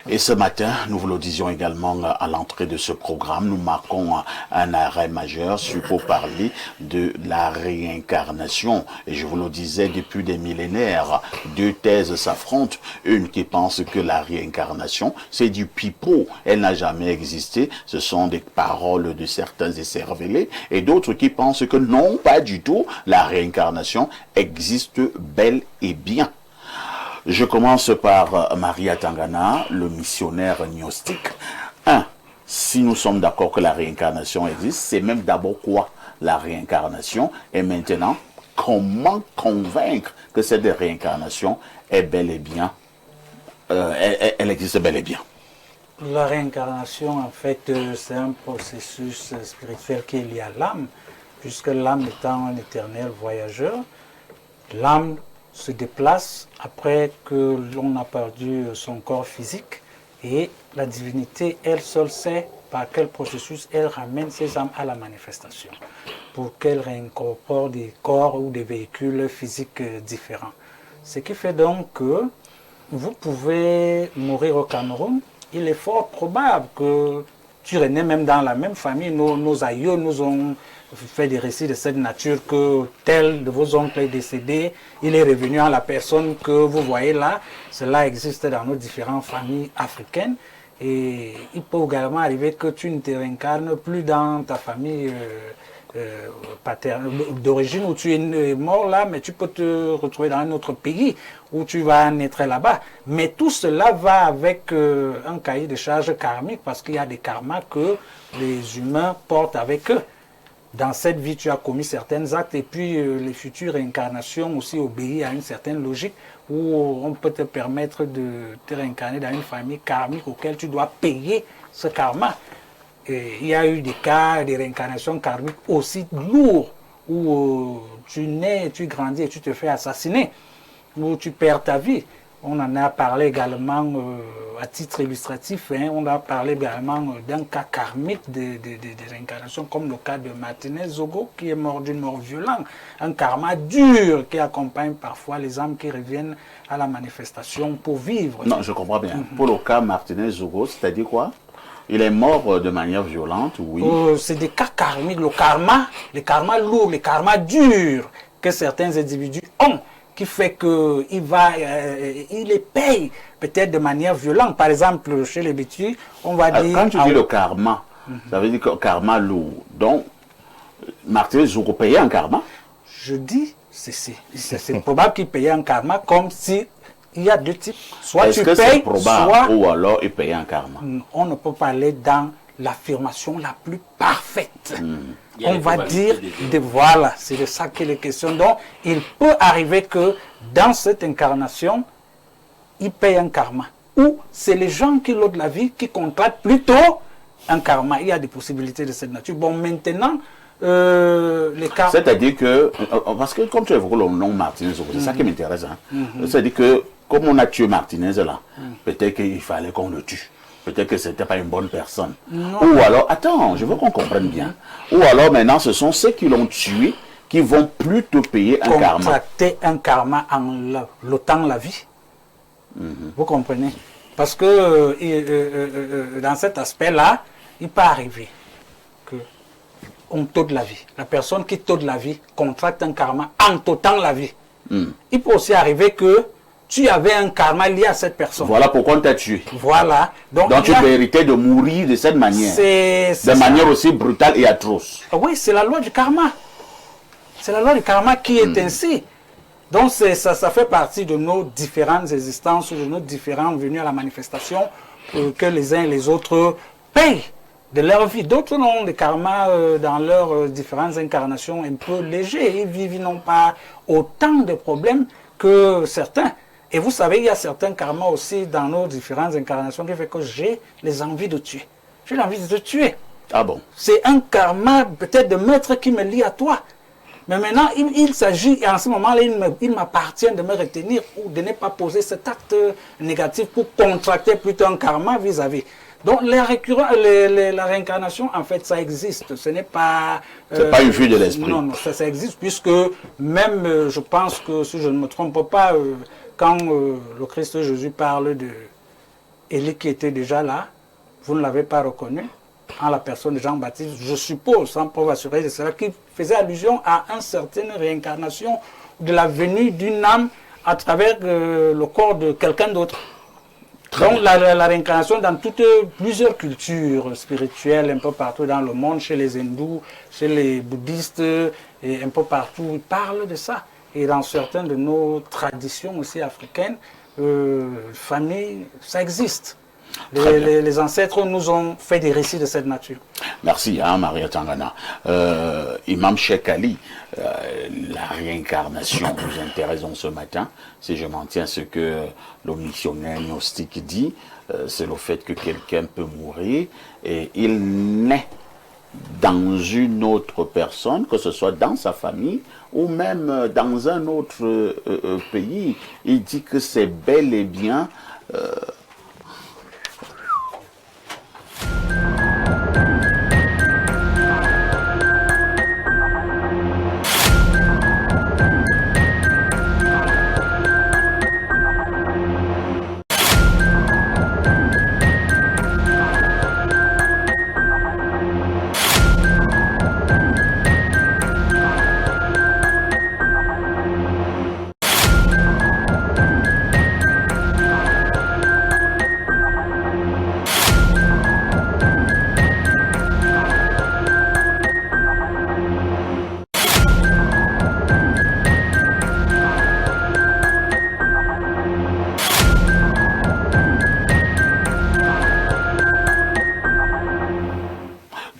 Et ce matin, nous vous le disions également à l'entrée de ce programme, nous marquons un arrêt majeur pour parler de la réincarnation. Et je vous le disais, depuis des millénaires, deux thèses s'affrontent. Une qui pense que la réincarnation, c'est du pipeau, elle n'a jamais existé, ce sont des paroles de certains écervelés. Et d'autres qui pensent que non, pas du tout, la réincarnation existe bel et bien. Je commence par Maria Tangana, le missionnaire gnostique. Si nous sommes d'accord que la réincarnation existe, c'est même d'abord quoi la réincarnation? Et maintenant, comment convaincre que cette réincarnation est bel et bien, elle existe bel et bien? La réincarnation, en fait, c'est un processus spirituel qui est lié à l'âme, puisque l'âme étant un éternel voyageur, l'âme se déplace après que l'on a perdu son corps physique et la divinité, elle seule sait par quel processus elle ramène ses âmes à la manifestation pour qu'elles réincorporent des corps ou des véhicules physiques différents. Ce qui fait donc que vous pouvez mourir au Cameroun, il est fort probable que tu renais même dans la même famille. Nos aïeux nous ont fait des récits de cette nature que tel de vos oncles est décédé, il est revenu à la personne que vous voyez là. Cela existe dans nos différentes familles africaines. Et il peut également arriver que tu ne te réincarnes plus dans ta famille d'origine où tu es mort là, mais tu peux te retrouver dans un autre pays où tu vas naître là-bas. Mais tout cela va avec un cahier de charges karmique parce qu'il y a des karmas que les humains portent avec eux. Dans cette vie, tu as commis certains actes et puis les futures incarnations aussi obéissent à une certaine logique où on peut te permettre de te réincarner dans une famille karmique auquel tu dois payer ce karma. Et il y a eu des cas de réincarnation karmique aussi lourds où tu nais, tu grandis et tu te fais assassiner, où tu perds ta vie. On en a parlé également à titre illustratif, on a parlé également d'un cas karmique de réincarnation comme le cas de Martinez Zogo qui est mort d'une mort violente, un karma dur qui accompagne parfois les âmes qui reviennent à la manifestation pour vivre. Non, je comprends bien. Pour le cas Martinez Zogo, c'est-à-dire quoi? Il est mort de manière violente, oui. C'est des cas karmiques, les karmas lourds, les karmas durs que certains individus ont, qui fait qu'il les paye peut-être de manière violente. Par exemple, chez les bêtus, on va dire... Quand tu dis le karma, ça veut dire que karma lourd. Donc, Martinez Zogo payait un karma? Je dis, c'est probable qu'il payait un karma comme si... Il y a deux types. Soit tu payes, c'est probable, soit... ou alors il payait un karma? On ne peut pas aller dans l'affirmation la plus parfaite. On va dire, voilà, c'est de ça qu'il est question. Donc, il peut arriver que dans cette incarnation, il paye un karma. Ou c'est les gens qui l'ont de la vie qui contractent plutôt un karma. Il y a des possibilités de cette nature. Bon, maintenant, les karmas... C'est-à-dire que, parce que comme tu évoques le nom Martinez, c'est ça qui m'intéresse. C'est-à-dire que, comme on a tué Martinez là, peut-être qu'il fallait qu'on le tue. Peut-être que ce n'était pas une bonne personne. Non. Ou alors, attends, je veux qu'on comprenne bien. Ou alors maintenant, ce sont ceux qui l'ont tué qui vont plutôt payer un karma. Contracter un karma en l'ôtant la vie. Vous comprenez? Parce que dans cet aspect-là, il peut arriver qu'on t'ôte la vie. La personne qui t'ôte la vie contracte un karma en t'ôtant la vie. Il peut aussi arriver que tu avais un karma lié à cette personne. Voilà pourquoi on t'a tué. Voilà. Donc tu méritais de mourir de cette manière. De manière aussi brutale et atroce. Oui, c'est la loi du karma. C'est la loi du karma qui est ainsi. Donc ça fait partie de nos différentes existences, de nos différentes venues à la manifestation que les uns et les autres payent de leur vie. D'autres ont des karmas dans leurs différentes incarnations un peu légers. Ils n'ont pas autant de problèmes que certains. Et vous savez, il y a certains karmas aussi dans nos différentes incarnations qui fait que j'ai les envies de tuer. J'ai l'envie de te tuer. Ah bon? C'est un karma peut-être de maître qui me lie à toi. Mais maintenant, il s'agit, en ce moment-là, il m'appartient de me retenir ou de ne pas poser cet acte négatif pour contracter plutôt un karma vis-à-vis. Donc la réincarnation, en fait, ça existe. Ce n'est pas... c'est pas une vue de l'esprit. Non, ça existe, puisque même, je pense que, si je ne me trompe pas, quand le Christ Jésus parle Élie qui était déjà là, vous ne l'avez pas reconnu en la personne de Jean-Baptiste, je suppose, sans preuve assurée de cela, qui faisait allusion à une certaine réincarnation de la venue d'une âme à travers le corps de quelqu'un d'autre. Donc la réincarnation dans plusieurs cultures spirituelles, un peu partout dans le monde, chez les hindous, chez les bouddhistes, et un peu partout, ils parlent de ça. Et dans certaines de nos traditions aussi africaines, famille, ça existe. Les ancêtres nous ont fait des récits de cette nature. Merci, hein, Maria Tangana. Imam Cheikh Ali, la réincarnation nous intéresse ce matin. Si je m'en tiens à ce que le missionnaire gnostique dit, c'est le fait que quelqu'un peut mourir et il naît dans une autre personne, que ce soit dans sa famille ou même dans un autre pays. Il dit que c'est bel et bien...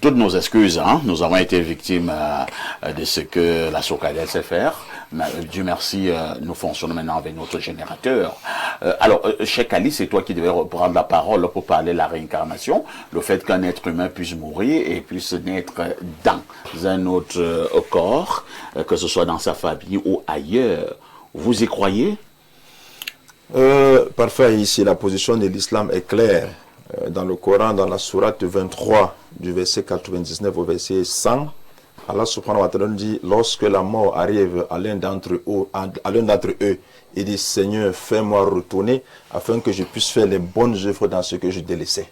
Toutes nos excuses, hein. Nous avons été victimes de ce que la Socadelle sait faire. Mais, Dieu merci, nous fonctionnons maintenant avec notre générateur. Alors, Cheikh Ali, c'est toi qui devais reprendre la parole pour parler de la réincarnation, le fait qu'un être humain puisse mourir et puisse naître dans un autre corps, que ce soit dans sa famille ou ailleurs. Vous y croyez? Parfait, ici, la position de l'islam est claire. Dans le Coran, dans la sourate 23, du verset 99 au verset 100, Allah subhanahu wa ta'ala dit, lorsque la mort arrive à l'un d'entre eux, il dit, Seigneur, fais-moi retourner afin que je puisse faire les bonnes œuvres dans ce que je délaissais.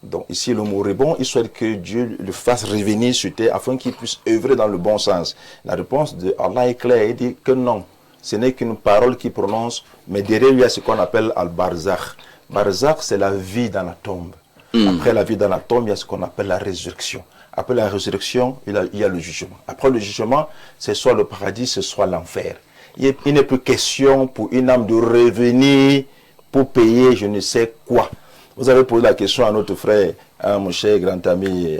Donc ici, le moribond, il souhaite que Dieu le fasse revenir sur terre afin qu'il puisse œuvrer dans le bon sens. La réponse de Allah est claire, il dit que non, ce n'est qu'une parole qu'il prononce, mais derrière lui, il y a ce qu'on appelle Al-Barzakh. Barzakh, c'est la vie dans la tombe. Après la vie dans la tombe, il y a ce qu'on appelle la résurrection. Après la résurrection, il y a le jugement. Après le jugement, c'est soit le paradis, c'est soit l'enfer. Il n'est plus question pour une âme de revenir pour payer je ne sais quoi. Vous avez posé la question à notre frère, à mon cher grand ami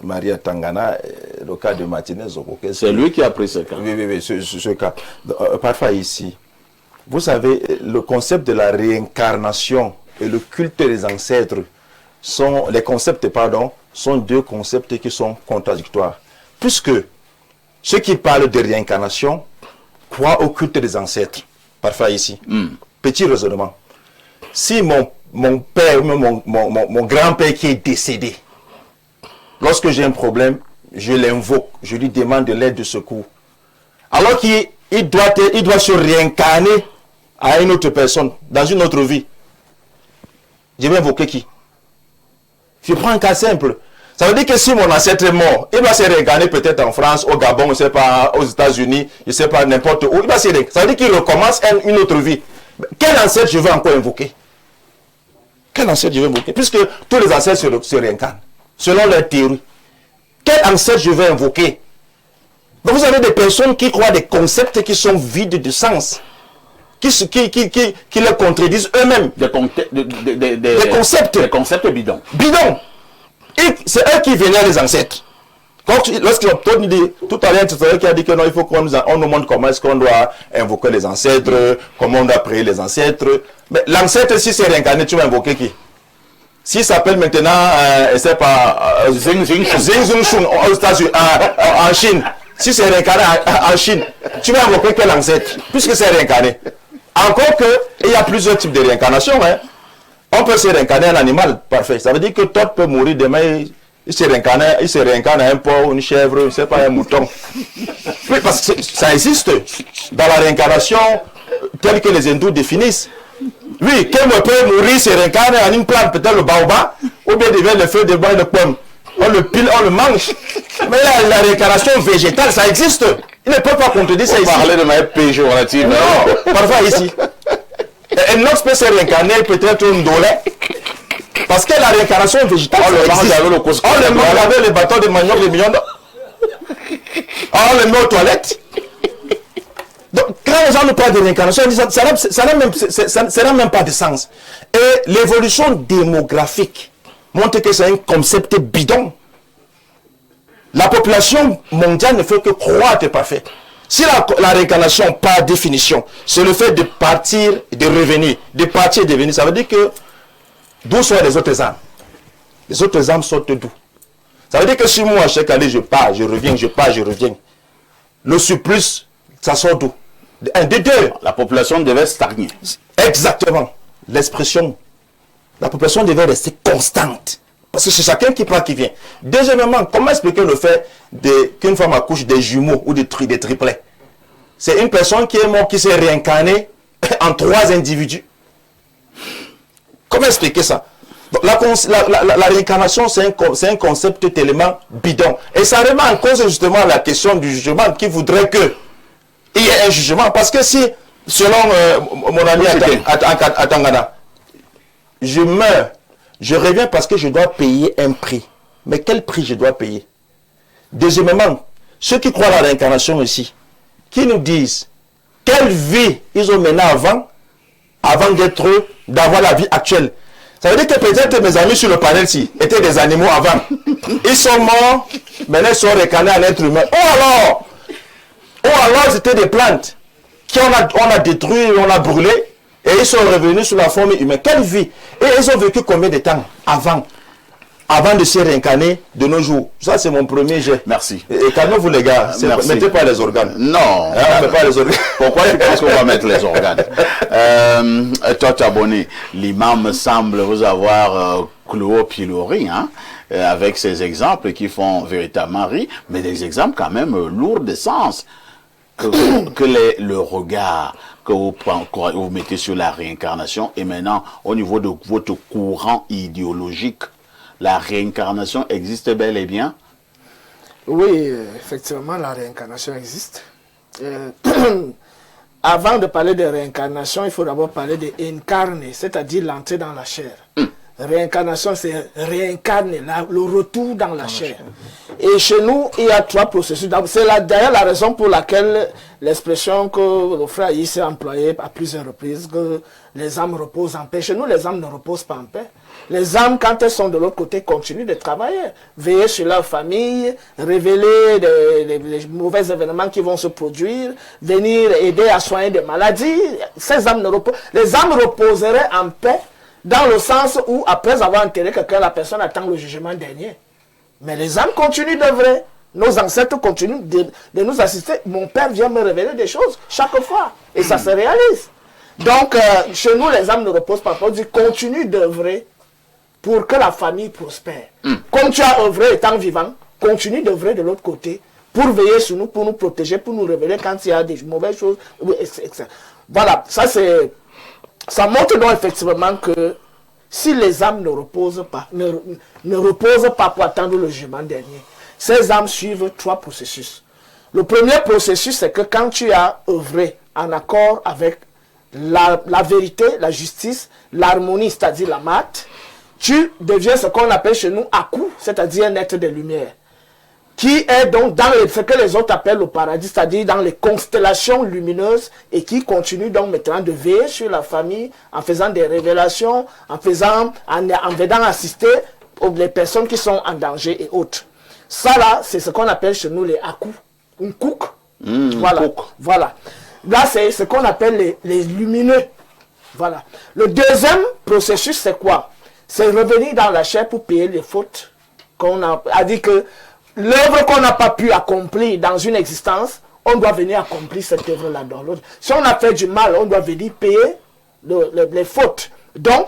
Maria Tangana, le cas de Martinez. C'est lui qui a pris ce cas. Oui, ce cas. Parfois ici, vous savez, le concept de la réincarnation et le culte des ancêtres sont deux concepts qui sont contradictoires. Puisque ceux qui parlent de réincarnation croient au culte des ancêtres. Parfois ici. Petit raisonnement. Si mon père, mon grand-père qui est décédé, lorsque j'ai un problème, je l'invoque, je lui demande de l'aide, de secours. Alors qu'il doit se réincarner à une autre personne, dans une autre vie. Je vais invoquer qui? Je prends un cas simple. Ça veut dire que si mon ancêtre est mort, il va se réincarner peut-être en France, au Gabon, je ne sais pas, aux États-Unis, je ne sais pas, n'importe où. Ça veut dire qu'il recommence une autre vie. Quel ancêtre je veux encore invoquer? Quel ancêtre je veux invoquer? Puisque tous les ancêtres se réincarnent, selon leur théorie. Quel ancêtre je veux invoquer? Donc vous avez des personnes qui croient des concepts qui sont vides de sens, qui les contredisent eux-mêmes. Des concepts. Des concepts bidons. Bidons. Et c'est eux qui vénèrent les ancêtres. Lorsqu'il dit, tout à l'heure, qui a dit que non, il faut qu'on nous montre comment est-ce qu'on doit invoquer les ancêtres, comment on doit prier les ancêtres. Mais l'ancêtre, si c'est réincarné, tu vas invoquer qui? S'il s'appelle maintenant, je ne sais pas, Zing Shun aux États-Unis, en Chine. Si c'est réincarné en Chine, tu vas invoquer quel ancêtre? Puisque c'est réincarné. Encore qu'il y a plusieurs types de réincarnation. Hein. On peut se réincarner un animal, parfait. Ça veut dire que toi, peut mourir demain, il se réincarne à un porc, une chèvre, je ne sais pas, un mouton. Oui, parce que ça existe dans la réincarnation telle que les hindous définissent. Oui, quelqu'un peut mourir, se réincarner en une plante, peut-être le baobab, ou bien devient le feu de bois et de pomme. On le pile, on le mange. Mais la réincarnation végétale, ça existe. Il ne peut pas contredire ça ici. Vous parlez de manière péjorative. Non, parfois ici. Un autre peut se réincarner, peut-être un dolé. Parce que la réincarnation végétale, on le mange avec le couscous. On le mange avec les bâtons de manioc de millions. On le met aux toilettes. Donc, quand les gens nous parlent de réincarnation, ils disent, ça n'a même pas de sens. Et l'évolution démographique montre que c'est un concept bidon. La population mondiale ne fait que croître parfait. Si la réincarnation, par définition, c'est le fait de partir, de revenir, de partir et de venir, ça veut dire que d'où sont les autres âmes? Les autres âmes sortent d'où? Ça veut dire que si moi, chaque année, je pars, je reviens, je pars, je reviens, le surplus, ça sort d'où? Un, de deux. La population devait stagner. Exactement. L'expression, la population devait rester constante. Parce que c'est chacun qui part, qui vient. Deuxièmement, comment expliquer le fait qu'une femme accouche des jumeaux ou des triplets? C'est une personne qui est morte, qui s'est réincarnée en 3 individus. Comment expliquer ça? Donc, la réincarnation, c'est un concept tellement bidon. Et ça remet en cause justement la question du jugement qui voudrait que il y ait un jugement. Parce que si, selon mon ami Atangana, je meurs, je reviens parce que je dois payer un prix. Mais quel prix je dois payer? Deuxièmement, ceux qui croient à la réincarnation ici, qui nous disent quelle vie ils ont menée avant d'avoir la vie actuelle. Ça veut dire que peut-être mes amis sur le panel-ci étaient des animaux avant. Ils sont morts, maintenant ils sont réincarnés en être humain. Ou alors c'était des plantes qu'on a détruites, on a brûlées, et ils sont revenus sous la forme humaine. Quelle vie? Et ils ont vécu combien de temps avant de se réincarner de nos jours? Ça, c'est mon premier jet. Merci. Et calmez-vous, les gars. Mettez pas les organes. Non. On met pas les organes. Pourquoi tu penses qu'on va mettre les organes? Toi, abonné, l'imam semble vous avoir cloué au pilori, hein, avec ces exemples qui font véritablement rire, mais des exemples quand même lourds de sens. Le regard que vous mettez sur la réincarnation et maintenant au niveau de votre courant idéologique, la réincarnation existe bel et bien? Oui, effectivement, la réincarnation existe. Avant de parler de réincarnation, il faut d'abord parler de incarner, c'est-à-dire l'entrée dans la chair. Réincarnation, c'est réincarner, le retour dans la chair. Et chez nous, il y a 3 processus. C'est d'ailleurs la raison pour laquelle l'expression que le frère Aïs a employée à plusieurs reprises, que les âmes reposent en paix. Chez nous, les âmes ne reposent pas en paix. Les âmes, quand elles sont de l'autre côté, continuent de travailler, veiller sur leur famille, révéler les mauvais événements qui vont se produire, venir aider à soigner des maladies. Ces âmes ne reposent. Les âmes reposeraient en paix dans le sens où, après avoir enterré quelqu'un, la personne attend le jugement dernier. Mais les âmes continuent d'œuvrer. Nos ancêtres continuent de nous assister. Mon père vient me révéler des choses chaque fois. Et ça se réalise. Donc, chez nous, les âmes ne reposent pas. On dit continue d'œuvrer pour que la famille prospère. Comme tu as œuvré étant vivant, continue d'œuvrer de l'autre côté pour veiller sur nous, pour nous protéger, pour nous révéler quand il y a des mauvaises choses, etc. Voilà, ça montre donc effectivement que si les âmes ne reposent pas, ne reposent pas pour attendre le jugement dernier, ces âmes suivent 3 processus. Le premier processus, c'est que quand tu as œuvré en accord avec la vérité, la justice, l'harmonie, c'est-à-dire la mat, tu deviens ce qu'on appelle chez nous Aku, c'est-à-dire un être de lumière, qui est donc dans ce que les autres appellent le paradis, c'est-à-dire dans les constellations lumineuses, et qui continue donc maintenant de veiller sur la famille en faisant des révélations, en venant assister les personnes qui sont en danger et autres. Ça là, c'est ce qu'on appelle chez nous les Aku, un cook. Voilà. Là, c'est ce qu'on appelle les lumineux. Voilà. Le deuxième processus, c'est quoi? C'est revenir dans la chair pour payer les fautes qu'on a dit que l'œuvre qu'on n'a pas pu accomplir dans une existence, on doit venir accomplir cette œuvre-là dans l'autre. Si on a fait du mal, on doit venir payer les fautes. Donc,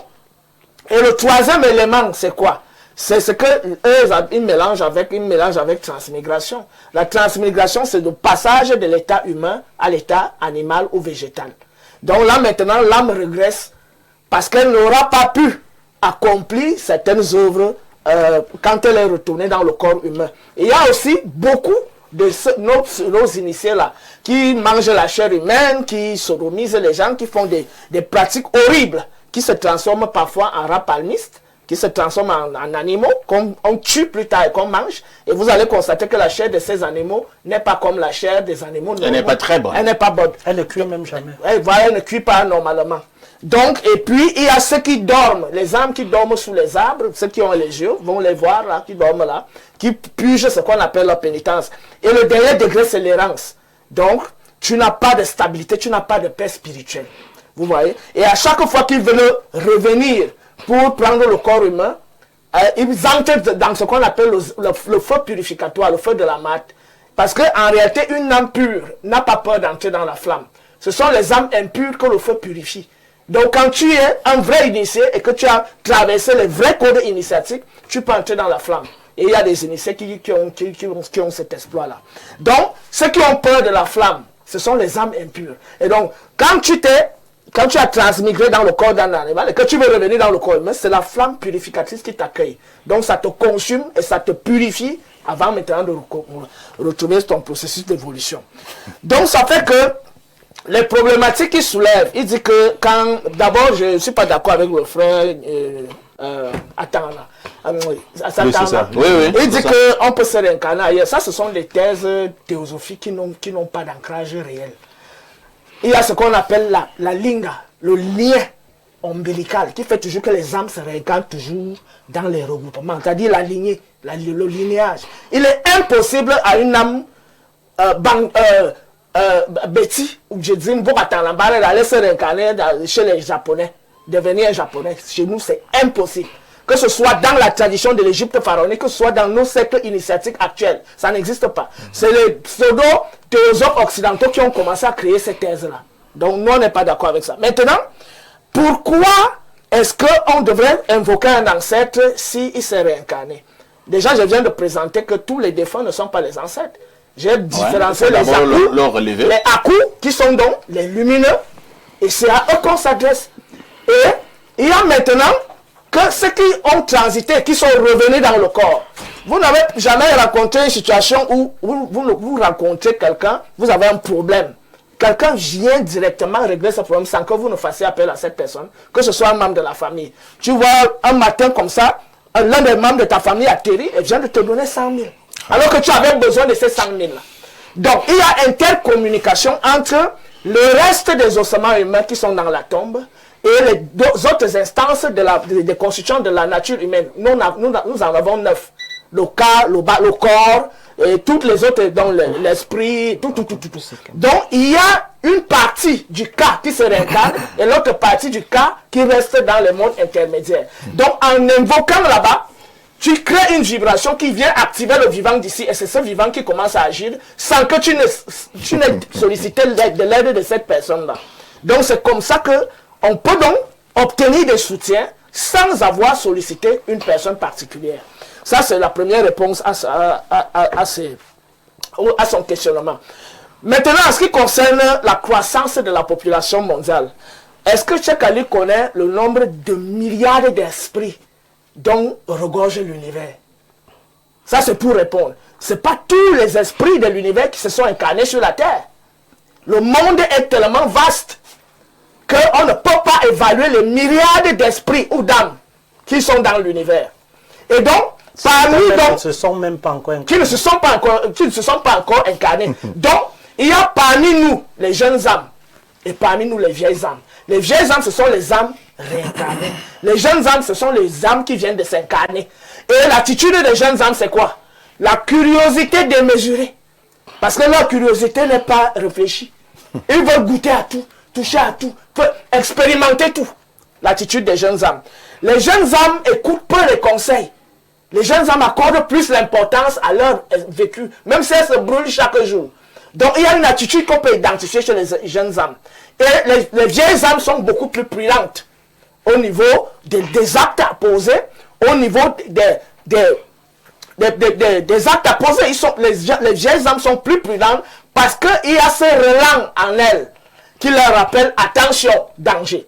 et le troisième élément, c'est quoi? C'est ce qu'ils mélangent avec transmigration. La transmigration, c'est le passage de l'état humain à l'état animal ou végétal. Donc là, maintenant, l'âme régresse parce qu'elle n'aura pas pu accomplir certaines œuvres quand elle est retournée dans le corps humain. Et il y a aussi beaucoup de nos initiés là, qui mangent la chair humaine, qui sodomisent les gens, qui font des pratiques horribles, qui se transforment parfois en rats palmistes, qui se transforment en animaux, qu'on tue plus tard et qu'on mange. Et vous allez constater que la chair de ces animaux n'est pas comme la chair des animaux normaux. Elle n'est pas très bonne. Elle n'est pas bonne. Elle ne cuit même jamais. Elle ne cuit pas normalement. Donc, et puis, il y a ceux qui dorment, les âmes qui dorment sous les arbres, ceux qui ont les yeux, vont les voir là, qui dorment là, qui purgent ce qu'on appelle la pénitence. Et le dernier degré, c'est l'errance. Donc, tu n'as pas de stabilité, tu n'as pas de paix spirituelle. Vous voyez? Et à chaque fois qu'ils veulent revenir pour prendre le corps humain, ils entrent dans ce qu'on appelle le feu purificatoire, le feu de la mat. Parce qu'en réalité, une âme pure n'a pas peur d'entrer dans la flamme. Ce sont les âmes impures que le feu purifie. Donc quand tu es un vrai initié et que tu as traversé les vrais codes initiatiques, tu peux entrer dans la flamme. Et il y a des initiés qui ont cet exploit-là. Donc, ceux qui ont peur de la flamme, ce sont les âmes impures. Et donc, quand tu as transmigré dans le corps d'un animal et que tu veux revenir dans le corps humain, c'est la flamme purificatrice qui t'accueille. Donc ça te consume et ça te purifie avant maintenant de retrouver ton processus d'évolution. Donc ça fait que les problématiques qu'il soulève, il dit que quand, d'abord je ne suis pas d'accord avec le frère il dit qu'on peut se réincarner ailleurs. Ça, ce sont des thèses théosophiques qui n'ont pas d'ancrage réel. Il y a ce qu'on appelle la linga, le lien ombilical, qui fait toujours que les âmes se réincarnent toujours dans les regroupements, c'est-à-dire la lignée, le lignage. Il est impossible à une âme Betty ou Jedine d'aller se réincarner chez les Japonais, devenir un Japonais. Chez nous, c'est impossible. Que ce soit dans la tradition de l'Égypte pharaonique, que ce soit dans nos sectes initiatiques actuels, ça n'existe pas. C'est les pseudo-théosophes occidentaux qui ont commencé à créer ces thèses-là. Donc, nous, on n'est pas d'accord avec ça. Maintenant, pourquoi est-ce qu'on devrait invoquer un ancêtre s'il s'est réincarné? Déjà, je viens de présenter que tous les défunts ne sont pas les ancêtres. J'ai différencié les Aku, les Aku qui sont donc les lumineux, et c'est à eux qu'on s'adresse. Et il y a maintenant que ceux qui ont transité, qui sont revenus dans le corps. Vous n'avez jamais rencontré une situation où vous rencontrez quelqu'un, vous avez un problème. Quelqu'un vient directement régler ce problème sans que vous ne fassiez appel à cette personne, que ce soit un membre de la famille. Tu vois, un matin comme ça, l'un des membres de ta famille atterrit et vient de te donner 100 000. Alors que tu avais besoin de ces 100 000 là. Donc, il y a intercommunication entre le reste des ossements humains qui sont dans la tombe et les autres instances des constituants de la nature humaine. Nous en avons 9. Le corps, et toutes les autres, dont l'esprit, tout. Donc, il y a une partie du cas qui se réincarne et l'autre partie du cas qui reste dans le monde intermédiaire. Donc, en invoquant là-bas, tu crées une vibration qui vient activer le vivant d'ici et c'est ce vivant qui commence à agir sans que tu n'aies sollicité l'aide de cette personne-là. Donc, c'est comme ça qu'on peut donc obtenir des soutiens sans avoir sollicité une personne particulière. Ça, c'est la première réponse à son questionnement. Maintenant, en ce qui concerne la croissance de la population mondiale, est-ce que Cheikh Ali connaît le nombre de milliards d'esprits dont regorge l'univers? Ça, c'est pour répondre. Ce n'est pas tous les esprits de l'univers qui se sont incarnés sur la Terre. Le monde est tellement vaste qu'on ne peut pas évaluer les milliards d'esprits ou d'âmes qui sont dans l'univers. Et donc, parmi donc, qui ne se sont pas encore incarnés. Donc, il y a parmi nous les jeunes âmes et parmi nous les vieilles âmes. Les vieilles âmes, ce sont les âmes réincarnées. Les jeunes âmes, ce sont les âmes qui viennent de s'incarner. Et l'attitude des jeunes âmes, c'est quoi? La curiosité démesurée. Parce que leur curiosité n'est pas réfléchie. Ils veulent goûter à tout, toucher à tout, expérimenter tout. L'attitude des jeunes âmes. Les jeunes âmes écoutent peu les conseils. Les jeunes âmes accordent plus l'importance à leur vécu, même si elles se brûlent chaque jour. Donc il y a une attitude qu'on peut identifier chez les jeunes âmes. Et les vieilles âmes sont beaucoup plus prudentes au niveau des actes à poser, au niveau des actes à poser. Les vieilles âmes sont plus prudentes parce qu'il y a ce relent en elles qui leur rappelle attention, danger.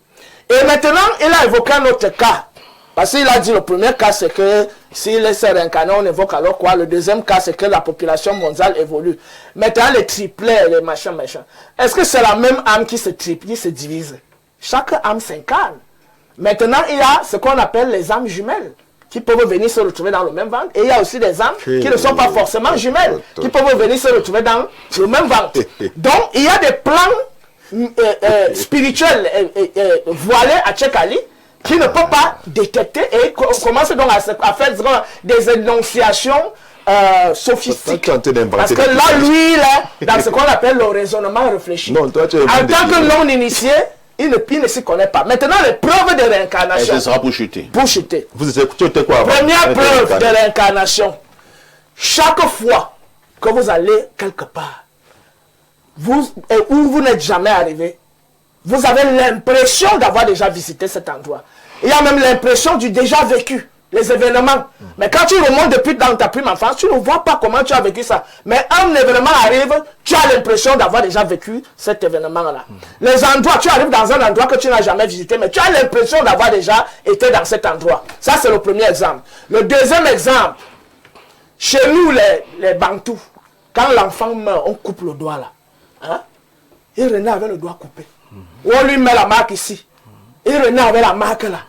Et maintenant, il a évoqué un autre cas. Parce qu'il a dit le premier cas, c'est que s'il s'est réincarné, on évoque alors quoi? Le deuxième cas, c'est que la population mondiale évolue. Maintenant, les triplets, les machins. Est-ce que c'est la même âme qui se triple, qui se divise? Chaque âme s'incarne. Maintenant, il y a ce qu'on appelle les âmes jumelles, qui peuvent venir se retrouver dans le même ventre. Et il y a aussi des âmes qui ne sont pas forcément jumelles, qui peuvent venir se retrouver dans le même ventre. Donc, il y a des plans spirituels voilés à Tchekali, qui ne peut pas détecter et commence donc à faire des énonciations sophistiques. Parce que là, lui, dans ce qu'on appelle le raisonnement réfléchi, en tant que non-initié, il ne s'y connaît pas. Maintenant, les preuves de réincarnation. Et ce sera pour chuter. Pour chuter. Vous écoutez quoi avant? Première preuve de réincarnation. Chaque fois que vous allez quelque part, où vous n'êtes jamais arrivé, vous avez l'impression d'avoir déjà visité cet endroit. Il y a même l'impression du déjà vécu, les événements. Mais quand tu remontes depuis dans ta prime enfance, tu ne vois pas comment tu as vécu ça. Mais un événement arrive, tu as l'impression d'avoir déjà vécu cet événement-là. Les endroits, tu arrives dans un endroit que tu n'as jamais visité, mais tu as l'impression d'avoir déjà été dans cet endroit. Ça, c'est le premier exemple. Le deuxième exemple, chez nous, les Bantous, quand l'enfant meurt, on coupe le doigt là. Hein? Il renaît avec le doigt coupé. Ou on lui met la marque ici. Il renaît avec la marque là.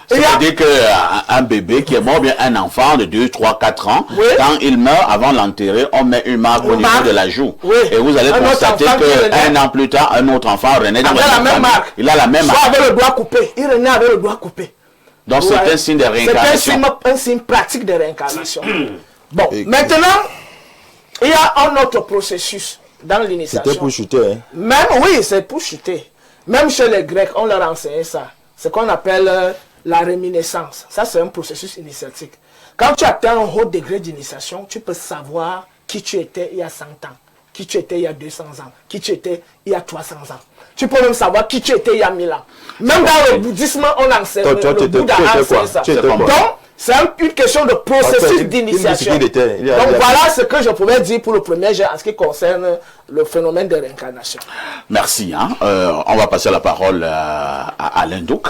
C'est-à-dire qu'un bébé qui est mort, bien un enfant de 2, 3, 4 ans, oui, quand il meurt, avant l'enterrer, on met une marque au niveau de la joue. Oui. Et vous allez constater qu'un an plus tard, un autre enfant renaît dans la même marque. Il a la même marque. Avec le doigt coupé. Il renaît avec le doigt coupé. Donc c'est un signe de réincarnation. C'est un signe pratique de réincarnation. Bon, maintenant, il y a un autre processus dans l'initiation. C'était pour chuter, hein? Même, oui, c'est pour chuter. Même chez les Grecs, on leur enseignait ça. Ce qu'on appelle la réminiscence. Ça, c'est un processus initiatique. Quand tu atteins un haut degré d'initiation, tu peux savoir qui tu étais il y a 100 ans, qui tu étais il y a 200 ans, qui tu étais il y a 300 ans. Tu peux même savoir qui tu étais il y a 1000 ans. Même dans le bouddhisme, on enseigne. Le Bouddha enseigne ça. Donc, c'est une question de processus d'initiation. Donc voilà ce que je pouvais dire pour le premier jet en ce qui concerne le phénomène de réincarnation. Merci. On va passer la parole à Alain Douc.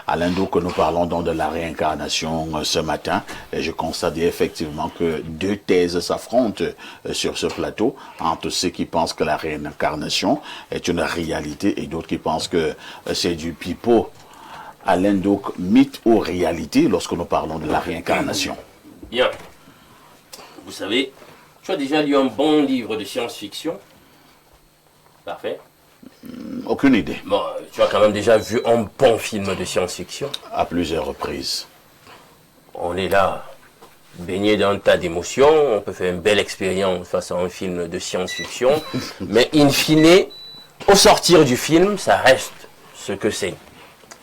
Alain Douc, nous parlons donc de la réincarnation ce matin. Et je constate effectivement que deux thèses s'affrontent sur ce plateau entre ceux qui pensent que la réincarnation est une réalité et d'autres qui pensent que c'est du pipeau. Alain Douc, mythe ou réalité lorsque nous parlons de la réincarnation? Bien. Vous savez, tu as déjà lu un bon livre de science-fiction? Parfait. Aucune idée. Bon, tu as quand même déjà vu un bon film de science-fiction? À plusieurs reprises. On est là, baigné d'un tas d'émotions, on peut faire une belle expérience face à un film de science-fiction, mais in fine, au sortir du film, ça reste ce que c'est.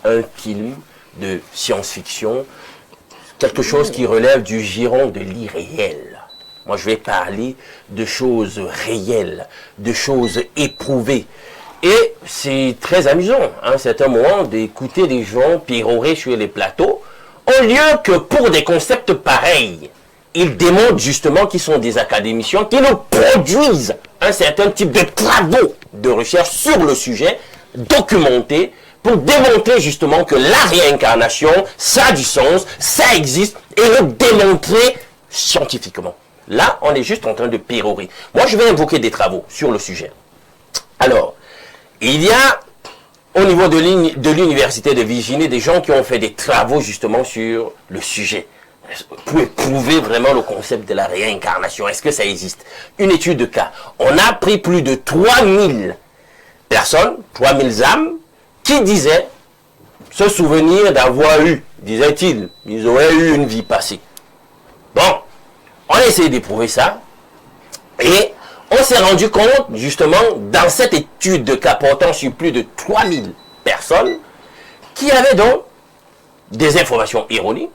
Un film de science-fiction, quelque chose qui relève du giron de l'irréel. Moi, je vais parler de choses réelles, de choses éprouvées. Et c'est très amusant, à un certain moment, d'écouter des gens pérorer sur les plateaux, au lieu que pour des concepts pareils, ils démontrent justement qu'ils sont des académiciens, qui nous produisent un certain type de travaux de recherche sur le sujet, documentés, pour démontrer justement que la réincarnation, ça a du sens, ça existe, et le démontrer scientifiquement. Là, on est juste en train de pérorer. Moi, je vais invoquer des travaux sur le sujet. Alors, il y a, au niveau de l'université de Virginie, des gens qui ont fait des travaux justement sur le sujet, pour éprouver vraiment le concept de la réincarnation. Est-ce que ça existe? Une étude de cas. On a pris plus de 3000 personnes, 3000 âmes, qui disaient se souvenir d'avoir eu, disait-il, ils auraient eu une vie passée. Bon, on a essayé d'éprouver ça, et on s'est rendu compte, justement, dans cette étude de cas portant sur plus de 3000 personnes, qui avaient donc des informations erronées,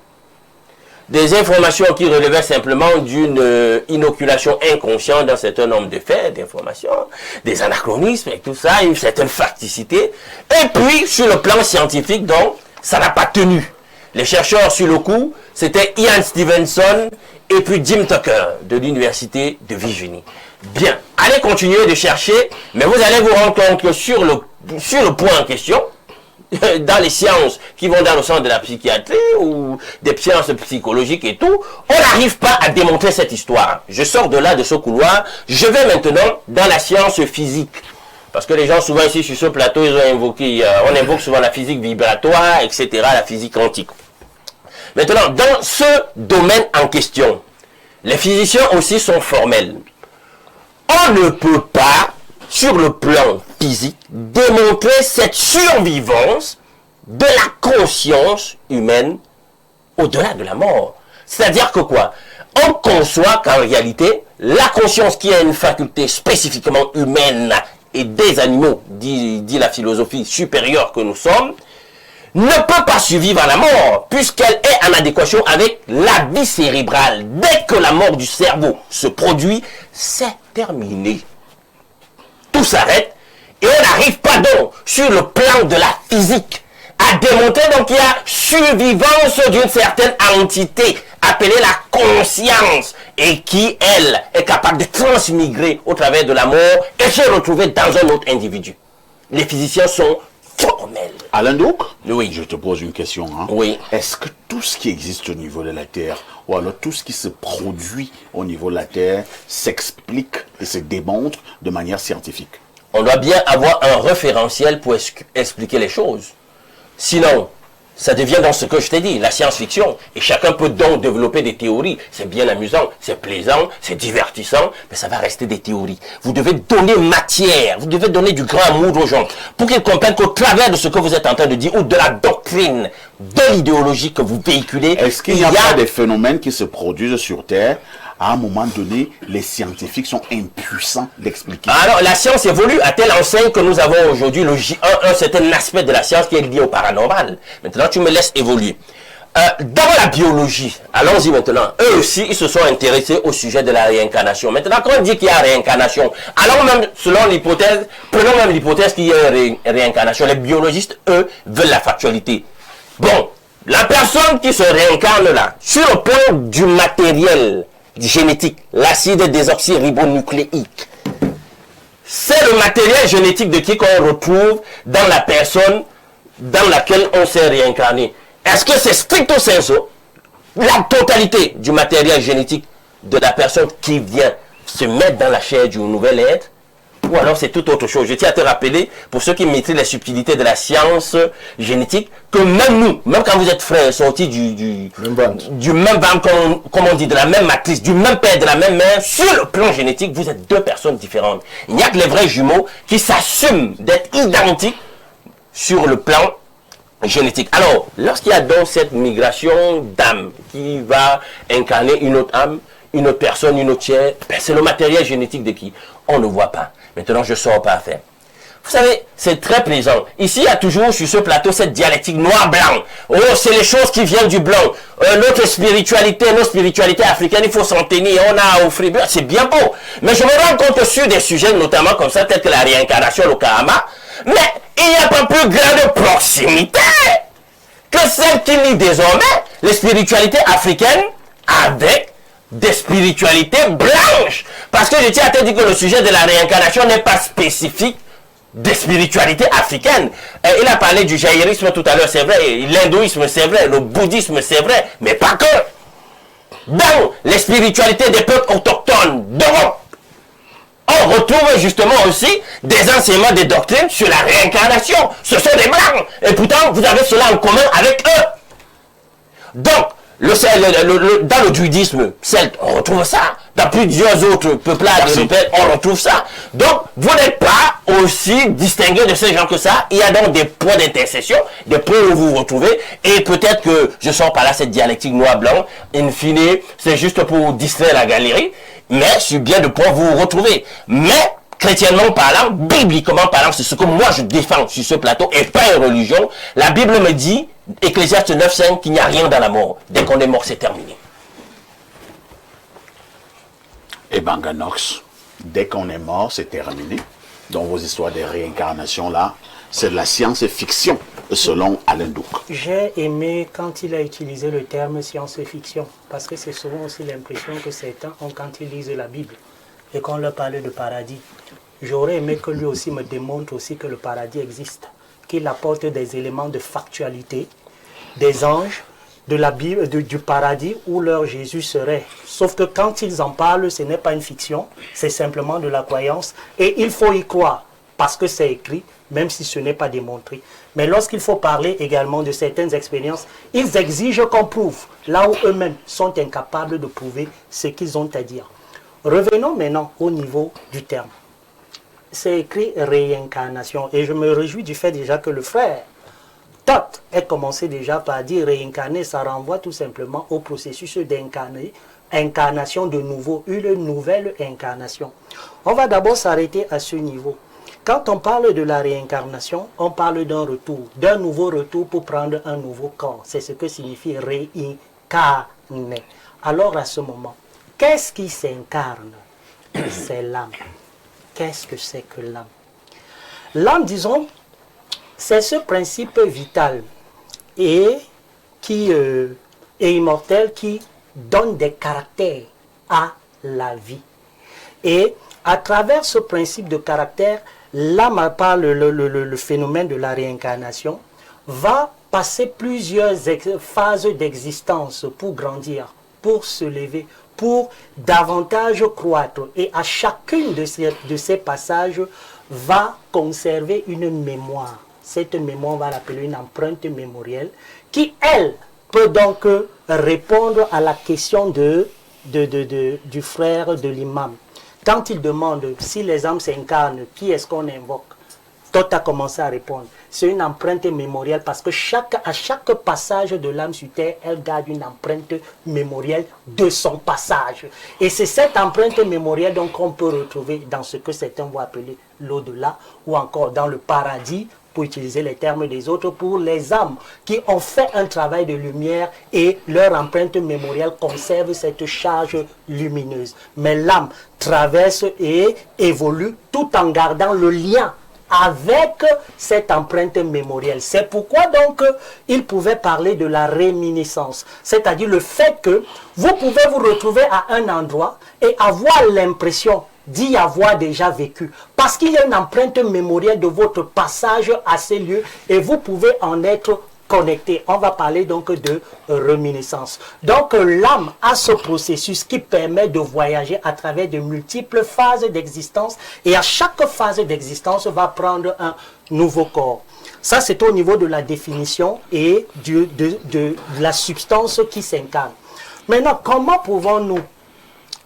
des informations qui relevaient simplement d'une inoculation inconsciente d'un certain nombre de faits, d'informations, des anachronismes et tout ça, une certaine facticité. Et puis, sur le plan scientifique, donc, ça n'a pas tenu. Les chercheurs sur le coup, c'était Ian Stevenson et puis Jim Tucker de l'université de Virginie. Bien, allez continuer de chercher, mais vous allez vous rendre compte que sur le point en question, dans les sciences qui vont dans le sens de la psychiatrie ou des sciences psychologiques et tout, on n'arrive pas à démontrer cette histoire. Je sors de là, de ce couloir, je vais maintenant dans la science physique. Parce que les gens, souvent ici sur ce plateau, ils ont invoqué, on invoque souvent la physique vibratoire, etc., la physique quantique. Maintenant, dans ce domaine en question, les physiciens aussi sont formels. On ne peut pas, sur le plan physique, démontrer cette survivance de la conscience humaine au-delà de la mort. C'est-à-dire que quoi? On conçoit qu'en réalité, la conscience qui a une faculté spécifiquement humaine et des animaux, dit la philosophie supérieure que nous sommes, ne peut pas survivre à la mort, puisqu'elle est en adéquation avec la vie cérébrale. Dès que la mort du cerveau se produit, c'est terminé. Tout s'arrête, et on n'arrive pas donc, sur le plan de la physique, à démontrer donc qu'il y a survivance d'une certaine entité, appelée la conscience, et qui, elle, est capable de transmigrer au travers de la mort et se retrouver dans un autre individu. Les physiciens sont formels. Alain Douk, oui. Je te pose une question. Hein. Oui. Est-ce que tout ce qui existe au niveau de la Terre, ou alors tout ce qui se produit au niveau de la Terre, s'explique et se démontre de manière scientifique? On doit bien avoir un référentiel pour expliquer les choses. Sinon, ça devient dans ce que je t'ai dit, la science-fiction. Et chacun peut donc développer des théories. C'est bien amusant, c'est plaisant, c'est divertissant, mais ça va rester des théories. Vous devez donner matière, vous devez donner du grand amour aux gens pour qu'ils comprennent qu'au travers de ce que vous êtes en train de dire, ou de la doctrine, de l'idéologie que vous véhiculez, est-ce qu'il n'y a pas des phénomènes qui se produisent sur Terre? À un moment donné, les scientifiques sont impuissants d'expliquer. Alors, la science évolue à telle enseigne que nous avons aujourd'hui un certain aspect de la science qui est lié au paranormal. Maintenant, tu me laisses évoluer. Dans la biologie, allons-y maintenant, eux aussi, ils se sont intéressés au sujet de la réincarnation. Maintenant, quand on dit qu'il y a réincarnation, alors même, selon l'hypothèse, prenons même l'hypothèse qu'il y a une réincarnation, les biologistes, eux, veulent la factualité. Bon, la personne qui se réincarne là, sur le plan du matériel génétique, l'acide désoxyribonucléique, c'est le matériel génétique de qui qu'on retrouve dans la personne dans laquelle on s'est réincarné. Est-ce que c'est stricto sensu la totalité du matériel génétique de la personne qui vient se mettre dans la chair du nouvel être? Ou alors c'est tout autre chose. Je tiens à te rappeler, pour ceux qui maîtrisent les subtilités de la science génétique, que même nous, même quand vous êtes frères sortis du même ventre, comme on dit, de la même matrice, du même père, de la même mère, sur le plan génétique, vous êtes deux personnes différentes. Il n'y a que les vrais jumeaux qui s'assument d'être identiques sur le plan génétique. Alors, lorsqu'il y a donc cette migration d'âme qui va incarner une autre âme, une autre personne, une autre chair, ben c'est le matériel génétique de qui? On ne voit pas. Maintenant, je ne sors pas à faire. Vous savez, c'est très plaisant. Ici, il y a toujours sur ce plateau cette dialectique noir-blanc. Oh, c'est les choses qui viennent du blanc. Notre spiritualité africaine, il faut s'en tenir. On a à offrir. C'est bien beau. Mais je me rends compte sur des sujets, notamment comme ça, tels que la réincarnation, le karma. Mais il n'y a pas plus grande proximité que celle qui lie désormais les spiritualités africaines avec des spiritualités blanches. Parce que je tiens à te dire que le sujet de la réincarnation n'est pas spécifique des spiritualités africaines. Il a parlé du jaïrisme tout à l'heure, c'est vrai. L'hindouisme, c'est vrai. Le bouddhisme, c'est vrai. Mais pas que. Dans les spiritualités des peuples autochtones d'Europe, on retrouve justement aussi des enseignements, des doctrines sur la réincarnation. Ce sont des blancs. Et pourtant, vous avez cela en commun avec eux. Donc, dans le druidisme celte, on retrouve ça. Dans plusieurs autres peuplades européennes, on retrouve ça. Donc, vous n'êtes pas aussi distingué de ces gens que ça. Il y a donc des points d'intercession, des points où vous vous retrouvez. Et peut-être que je sors par là cette dialectique noir-blanc. In fine, c'est juste pour distraire la galerie. Mais sur bien de points vous vous retrouvez. Mais, chrétiennement parlant, bibliquement parlant, c'est ce que moi je défends sur ce plateau et pas une religion. La Bible me dit, Ecclésiaste 9:5, qu'il n'y a rien dans la mort. Dès qu'on est mort, c'est terminé. Et Banganox, dès qu'on est mort, c'est terminé. Donc vos histoires de réincarnation là, c'est de la science-fiction, selon Alain Douk. J'ai aimé quand il a utilisé le terme science-fiction, parce que c'est souvent aussi l'impression que certains ont quand ils lisent la Bible et qu'on leur parle de paradis. J'aurais aimé que lui aussi me démontre aussi que le paradis existe. qu'il apporte des éléments de factualité, des anges, de la Bible, du paradis où leur Jésus serait. Sauf que quand ils en parlent, ce n'est pas une fiction, c'est simplement de la croyance et il faut y croire parce que c'est écrit, même si ce n'est pas démontré. Mais lorsqu'il faut parler également de certaines expériences, ils exigent qu'on prouve, là où eux-mêmes sont incapables de prouver ce qu'ils ont à dire. Revenons maintenant au niveau du terme. C'est écrit réincarnation et je me réjouis du fait déjà que le frère Todd ait commencé déjà par dire réincarner, ça renvoie tout simplement au processus d'incarner, incarnation de nouveau, une nouvelle incarnation. On va d'abord s'arrêter à ce niveau. Quand on parle de la réincarnation, on parle d'un retour, d'un nouveau retour pour prendre un nouveau corps. C'est ce que signifie réincarner. Alors à ce moment, qu'est-ce qui s'incarne? C'est l'âme. Qu'est-ce que c'est que l'âme? L'âme, disons, c'est ce principe vital et qui est immortel qui donne des caractères à la vie. Et à travers ce principe de caractère, l'âme, par le phénomène de la réincarnation, va passer plusieurs phases d'existence pour grandir, pour se lever, pour davantage croître. Et à chacune de ces passages, va conserver une mémoire. Cette mémoire, on va l'appeler une empreinte mémorielle, qui, elle, peut donc répondre à la question du frère de l'imam. Quand il demande si les âmes s'incarnent, qui est-ce qu'on invoque? Tot a commencé à répondre. C'est une empreinte mémorielle parce que à chaque passage de l'âme sur terre, elle garde une empreinte mémorielle de son passage. Et c'est cette empreinte mémorielle donc qu'on peut retrouver dans ce que certains vont appeler l'au-delà ou encore dans le paradis, pour utiliser les termes des autres, pour les âmes qui ont fait un travail de lumière et leur empreinte mémorielle conserve cette charge lumineuse. Mais l'âme traverse et évolue tout en gardant le lien avec cette empreinte mémorielle. C'est pourquoi donc il pouvait parler de la réminiscence, c'est-à-dire le fait que vous pouvez vous retrouver à un endroit et avoir l'impression d'y avoir déjà vécu, parce qu'il y a une empreinte mémorielle de votre passage à ces lieux et vous pouvez en être connecté. On va parler donc de réminiscence. Donc l'âme a ce processus qui permet de voyager à travers de multiples phases d'existence et à chaque phase d'existence va prendre un nouveau corps. Ça c'est au niveau de la définition et de la substance qui s'incarne. Maintenant, comment pouvons-nous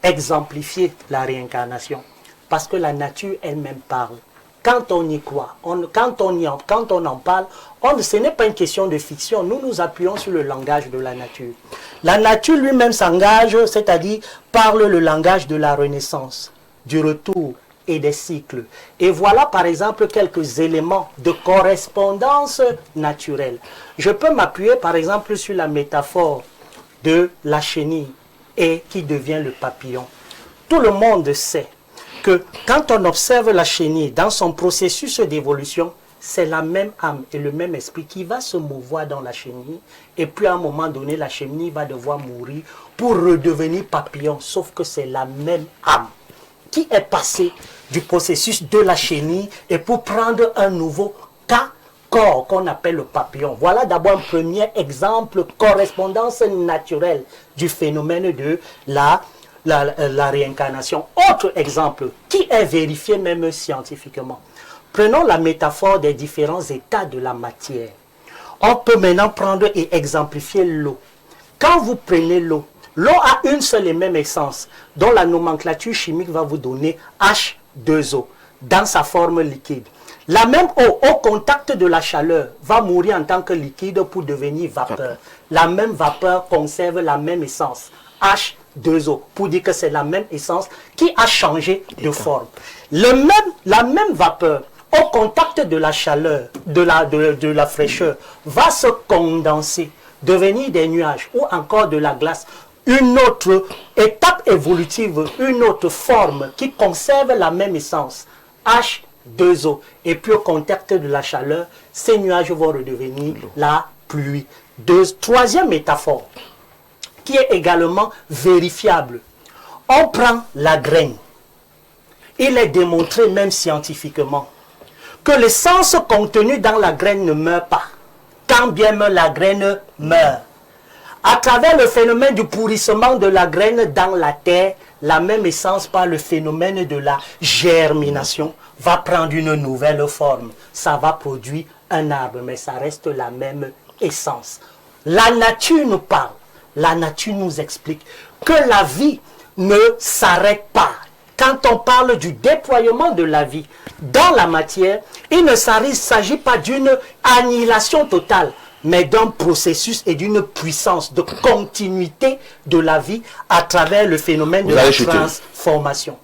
exemplifier la réincarnation? Parce que la nature elle-même parle. Quand on y croit, quand on en parle, ce n'est pas une question de fiction. Nous nous appuyons sur le langage de la nature. La nature lui-même s'engage, c'est-à-dire parle le langage de la renaissance, du retour et des cycles. Et voilà par exemple quelques éléments de correspondance naturelle. Je peux m'appuyer par exemple sur la métaphore de la chenille et qui devient le papillon. Tout le monde sait que quand on observe la chenille dans son processus d'évolution, c'est la même âme et le même esprit qui va se mouvoir dans la chenille et puis à un moment donné, la chenille va devoir mourir pour redevenir papillon, sauf que c'est la même âme qui est passée du processus de la chenille et pour prendre un nouveau corps qu'on appelle le papillon. Voilà d'abord un premier exemple, correspondance naturelle du phénomène de la réincarnation. Autre exemple qui est vérifié même scientifiquement. Prenons la métaphore des différents états de la matière. On peut maintenant prendre et exemplifier l'eau. Quand vous prenez l'eau, l'eau a une seule et même essence, dont la nomenclature chimique va vous donner H2O, dans sa forme liquide. La même eau, au contact de la chaleur, va mourir en tant que liquide pour devenir vapeur. La même vapeur conserve la même essence, H2O, pour dire que c'est la même essence qui a changé de forme. La même vapeur, au contact de la chaleur, de la fraîcheur, va se condenser, devenir des nuages ou encore de la glace. Une autre étape évolutive, une autre forme qui conserve la même essence, H2O. Et puis au contact de la chaleur, ces nuages vont redevenir la pluie. Troisième métaphore, qui est également vérifiable. On prend la graine. Il est démontré même scientifiquement que l'essence contenue dans la graine ne meurt pas. Quand bien même la graine meurt. À travers le phénomène du pourrissement de la graine dans la terre, la même essence par le phénomène de la germination va prendre une nouvelle forme. Ça va produire un arbre, mais ça reste la même essence. La nature nous parle, la nature nous explique que la vie ne s'arrête pas. Quand on parle du déploiement de la vie dans la matière, il ne s'agit pas d'une annihilation totale, mais d'un processus et d'une puissance de continuité de la vie à travers le phénomène de la transformation.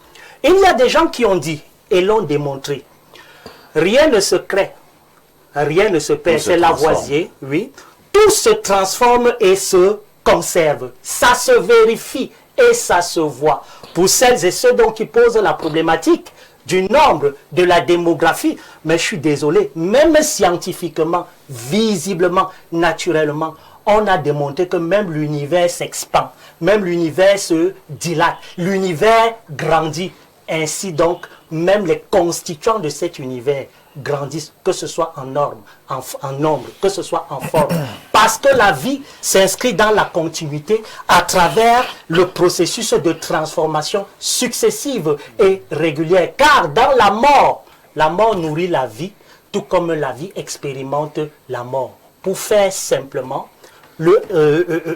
Il y a des gens qui ont dit et l'ont démontré, rien ne se crée, rien ne se perd, c'est Lavoisier, oui. Tout se transforme et se conserve. Ça se vérifie et ça se voit. Pour celles et ceux donc qui posent la problématique du nombre, de la démographie, mais je suis désolé, même scientifiquement, visiblement, naturellement, on a démontré que même l'univers s'expand, même l'univers se dilate, l'univers grandit. Ainsi donc, même les constituants de cet univers grandissent, que ce soit en norme, en nombre, que ce soit en forme. Parce que la vie s'inscrit dans la continuité à travers le processus de transformation successive et régulière. Car dans la mort nourrit la vie, tout comme la vie expérimente la mort. Pour faire simplement,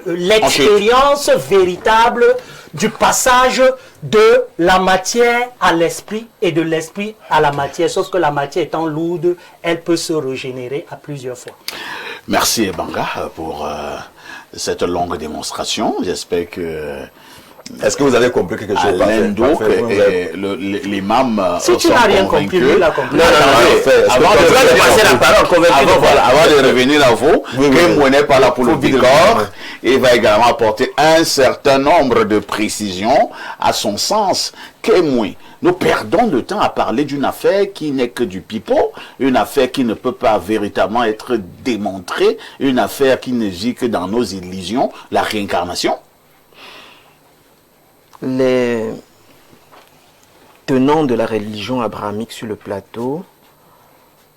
l'expérience véritable du passage de la matière à l'esprit et de l'esprit à la matière. Sauf que la matière étant lourde, elle peut se régénérer à plusieurs fois. Merci Banga pour cette longue démonstration. J'espère que... Est-ce que vous avez compris quelque chose? L'imam si tu n'as rien compris, lui l'a compris. Avant de passer la parole, avant de revenir à vous, que n'est pas là pour le décor, il va également apporter un certain nombre de précisions à son sens. Nous perdons le temps à parler d'une affaire qui n'est que du pipeau, une affaire qui ne peut pas véritablement être démontrée, une affaire qui ne vit que dans nos illusions, la réincarnation. Les tenants de la religion abrahamique sur le plateau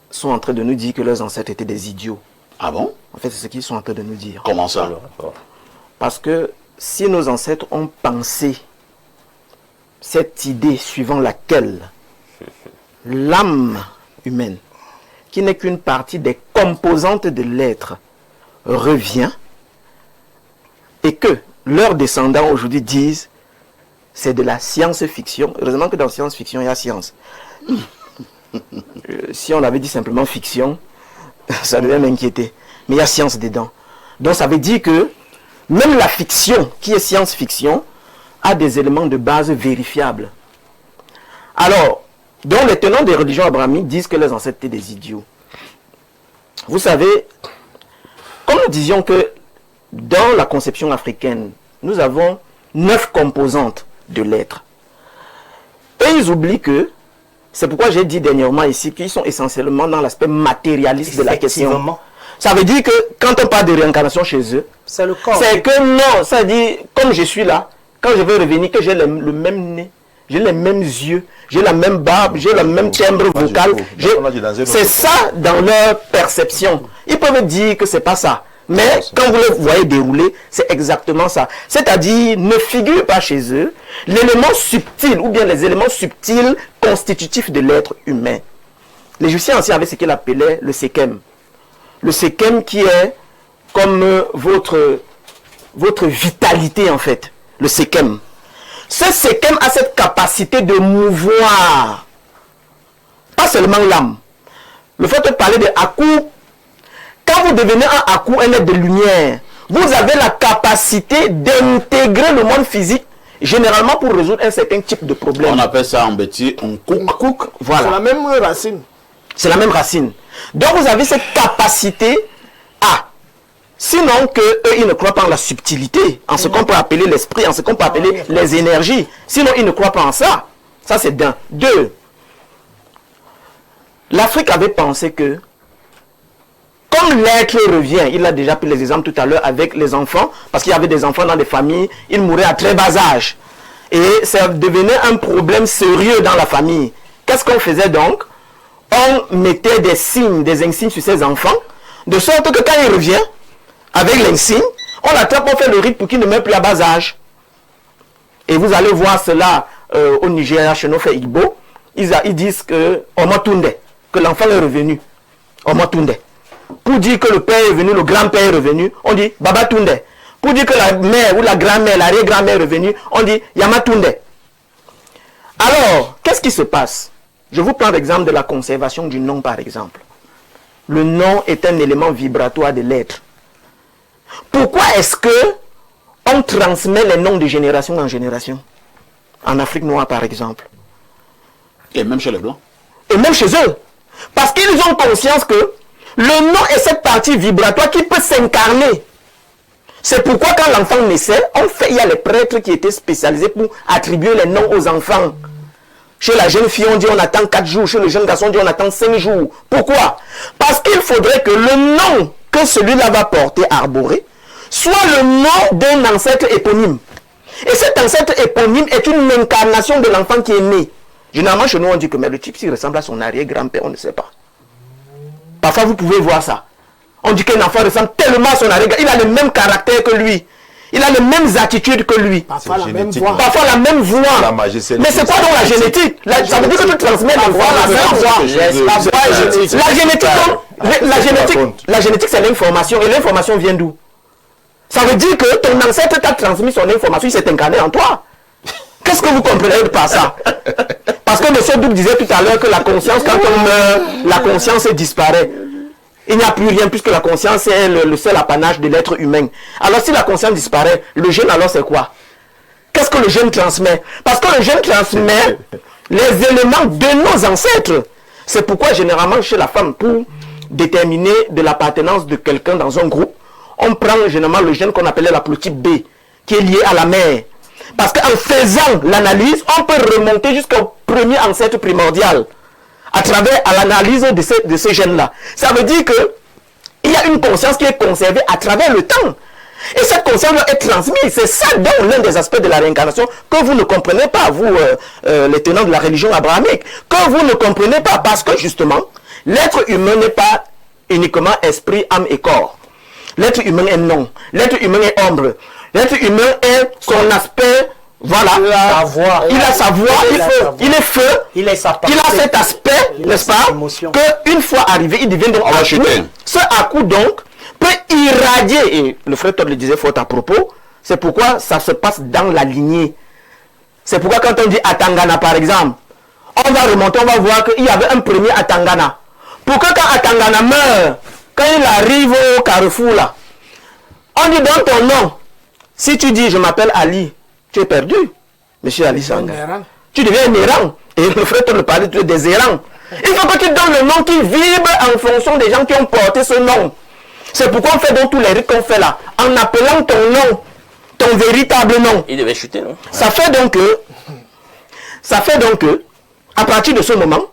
sont en train de nous dire que leurs ancêtres étaient des idiots. Ah bon? En fait, c'est ce qu'ils sont en train de nous dire. Comment ça? Parce que si nos ancêtres ont pensé cette idée suivant laquelle l'âme humaine, qui n'est qu'une partie des composantes de l'être, revient, et que leurs descendants aujourd'hui disent c'est de la science-fiction. Heureusement que dans science-fiction, il y a science. Si on avait dit simplement fiction, ça devait m'inquiéter. Mais il y a science dedans. Donc ça veut dire que même la fiction, qui est science-fiction, a des éléments de base vérifiables. Alors, donc les tenants des religions abrahamiques disent que les ancêtres étaient des idiots. Vous savez, comme nous disions que dans la conception africaine, nous avons 9 composantes de l'être. Et ils oublient que, c'est pourquoi j'ai dit dernièrement ici qu'ils sont essentiellement dans l'aspect matérialiste de la question. Ça veut dire que quand on parle de réincarnation chez eux, c'est le corps. C'est que non, ça veut dire, comme je suis là, quand je vais revenir, que j'ai le même nez, j'ai les mêmes yeux, j'ai la même barbe, j'ai le même timbre vocal. C'est ça dans leur perception. Ils peuvent dire que c'est pas ça. Mais quand vous le voyez dérouler, c'est exactement ça. C'est-à-dire, ne figure pas chez eux l'élément subtil, ou bien les éléments subtils constitutifs de l'être humain. Les Égyptiens aussi avaient ce qu'ils appelaient le sékem. Le sékem qui est comme votre vitalité en fait. Le sékem. Ce sékem a cette capacité de mouvoir. Pas seulement l'âme. Le fait de parler de Akou, quand vous devenez un Akou, un être de lumière, vous avez la capacité d'intégrer le monde physique, généralement pour résoudre un certain type de problème. On appelle ça en bêtis un kouk. Voilà. C'est la même racine. C'est la même racine. Donc vous avez cette capacité à, sinon que eux, ils ne croient pas en la subtilité, en ce qu'on peut appeler l'esprit, en ce qu'on peut appeler les énergies. Sinon, ils ne croient pas en ça. Ça, c'est d'un. 2. L'Afrique avait pensé que, comme l'être revient, il a déjà pris les exemples tout à l'heure avec les enfants, parce qu'il y avait des enfants dans des familles, ils mouraient à très bas âge. Et ça devenait un problème sérieux dans la famille. Qu'est-ce qu'on faisait donc? on mettait des signes, des insignes sur ses enfants, de sorte que quand il revient, avec l'insigne, on l'attrape, on fait le rite pour qu'il ne meure plus à bas âge. Et vous allez voir cela au Nigeria, chez nos frères Igbo. Ils disent que Omotunde, que l'enfant est revenu. Omotunde. Pour dire que le père est venu, le grand-père est revenu, on dit Babatunde. Pour dire que la mère ou la grand-mère, l'arrière-grand-mère est revenue, on dit Yamatunde. Alors, qu'est-ce qui se passe? Je vous prends l'exemple de la conservation du nom, par exemple. Le nom est un élément vibratoire de l'être. Pourquoi est-ce que on transmet les noms de génération en génération? En Afrique noire, par exemple. Et même chez les Blancs. Et même chez eux. Parce qu'ils ont conscience que le nom est cette partie vibratoire qui peut s'incarner. C'est pourquoi quand l'enfant naissait, il y a les prêtres qui étaient spécialisés pour attribuer les noms aux enfants. Chez la jeune fille, on dit on attend 4 jours. Chez le jeune garçon, on dit on attend 5 jours. Pourquoi? Parce qu'il faudrait que le nom que celui-là va porter, arborer, soit le nom d'un ancêtre éponyme. Et cet ancêtre éponyme est une incarnation de l'enfant qui est né. Généralement, chez nous, on dit que mais le type, s'il ressemble à son arrière-grand-père, on ne sait pas. Parfois, vous pouvez voir ça. On dit qu'un enfant ressemble tellement à son arrière-grand-père. Il a le même caractère que lui. Il a les mêmes attitudes que lui. Parfois la même voix. Parfois la même voix. Mais c'est quoi donc la génétique? Ça veut dire que tu transmets la voix, la même voix. La génétique, c'est l'information. Et l'information vient d'où? Ça veut dire que ton ancêtre t'a transmis son information, il s'est incarné en toi. Qu'est-ce que vous comprenez par ça? Parce que M. Douk disait tout à l'heure que la conscience, quand on meurt, la conscience disparaît. Il n'y a plus rien puisque la conscience est le seul apanage de l'être humain. Alors si la conscience disparaît, le gène alors c'est quoi? Qu'est-ce que le gène transmet? Parce que le gène transmet les éléments de nos ancêtres. C'est pourquoi généralement chez la femme, pour déterminer de l'appartenance de quelqu'un dans un groupe, on prend généralement le gène qu'on appelait la haplotype B, qui est lié à la mère. Parce qu'en faisant l'analyse, on peut remonter jusqu'au premier ancêtre primordial à travers l'analyse de ces gènes-là. Ça veut dire qu'il y a une conscience qui est conservée à travers le temps. Et cette conscience doit être transmise. C'est ça donc l'un des aspects de la réincarnation que vous ne comprenez pas, vous, les tenants de la religion abrahamique. Que vous ne comprenez pas parce que justement, l'être humain n'est pas uniquement esprit, âme et corps. L'être humain est non. L'être humain est ombre. L'être humain est son aspect, voilà. Sa voix. Il a sa voix, il est feu. Il est sa pensée. Il a cet aspect, n'est-ce pas, qu'une fois arrivé, il devient donc Aku. Ce Aku donc peut irradier, et le frère Todd le disait fort à propos, c'est pourquoi ça se passe dans la lignée. C'est pourquoi quand on dit Atangana par exemple, on va remonter, on va voir qu'il y avait un premier Atangana. Pourquoi quand Atangana meurt, quand il arrive au carrefour là, on dit dans ton nom, si tu dis je m'appelle Ali, tu es perdu, monsieur Ali Sanga. Tu deviens un errant. Et le frère Todd parlait des errants. Il faut que tu donnes le nom qui vibre en fonction des gens qui ont porté ce nom. C'est pourquoi on fait donc tous les rites qu'on fait là, en appelant ton nom, ton véritable nom. Il devait chuter, non? Ça fait donc que, à partir de ce moment,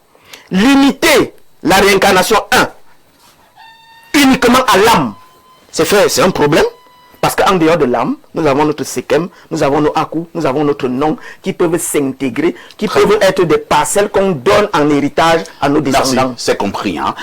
limiter la réincarnation 1 uniquement à l'âme, c'est un problème. Parce qu'en dehors de l'âme, nous avons notre séquem, nous avons nos Aku, nous avons notre nom qui peuvent s'intégrer, qui peuvent être des parcelles qu'on donne en héritage à nos descendants. C'est compris. Hein?